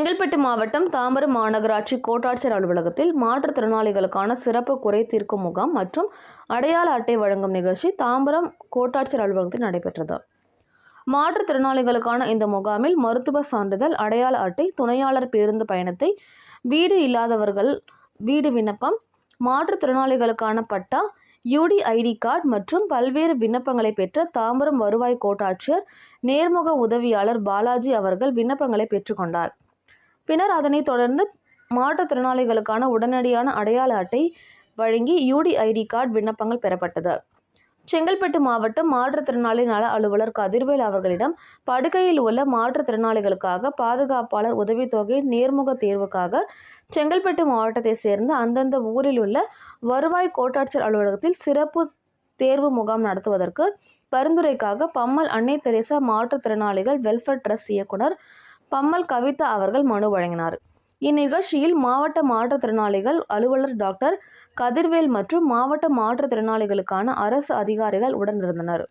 செங்கல்பட்டு மாவட்டம் தாம்பரம் மாநகராட்சி கோட்டாட்சியர் அலுவலகத்தில் மாற்றுத்திறனாளிகளுக்கான சிறப்பு குறை தீர்க்கும் முகாம் மற்றும் அடையாள அட்டை வழங்கும் நிகழ்ச்சி தாம்பரம் கோட்டாட்சியர் அலுவலகத்தில் நடைபெற்றது. மாற்றுத்திறனாளிகளுக்கான இந்த முகாமில் மருத்துவ சான்றிதழ், அடையாள அட்டை, துணையாளர் பேருந்து பயணத்தை, வீடு இல்லாதவர்கள் வீடு விண்ணப்பம், மாற்றுத்திறனாளிகளுக்கான பட்டா, UDID கார்டு மற்றும் பல்வேறு விண்ணப்பங்களை பெற்ற தாம்பரம் வருவாய் கோட்டாட்சியர் நேர்முக உதவியாளர் பாலாஜி அவர்கள் விண்ணப்பங்களை பெற்றுக்கொண்டார். பின்னர் அதனைத் தொடர்ந்து மாற்றுத்திறனாளிகளுக்கான உடனடியான அடையாள அட்டை வழங்கி UDID கார்டு விண்ணப்பங்கள் பெறப்பட்டது. செங்கல்பட்டு மாவட்டம் மாற்றுத்திறனாளி நல அலுவலர் கதிர்வேல் அவர்களிடம் படுக்கையில் உள்ள மாற்றுத்திறனாளிகளுக்காக பாதுகாப்பாளர் உதவித்தொகை நேர்முக தேர்வுக்காக செங்கல்பட்டு மாவட்டத்தை சேர்ந்த அந்தந்த ஊரில் உள்ள வருவாய் கோட்டாட்சியர் அலுவலகத்தில் சிறப்பு தேர்வு முகாம் நடத்துவதற்கு பரிந்துரைக்காக பம்மல் அன்னை தெரேசா மாற்றுத்திறனாளிகள் வெல்ஃபேர் டிரஸ்ட் இயக்குனர் பம்மல் கவிதா அவர்கள் மனு வழங்கினார். இந்நிகழ்ச்சியில் மாவட்ட மாற்றுத்திறனாளிகள் அலுவலர் டாக்டர் கதிர்வேல் மற்றும் மாவட்ட மாற்றுத்திறனாளிகளுக்கான அரசு அதிகாரிகள் உடனிருந்தனர்.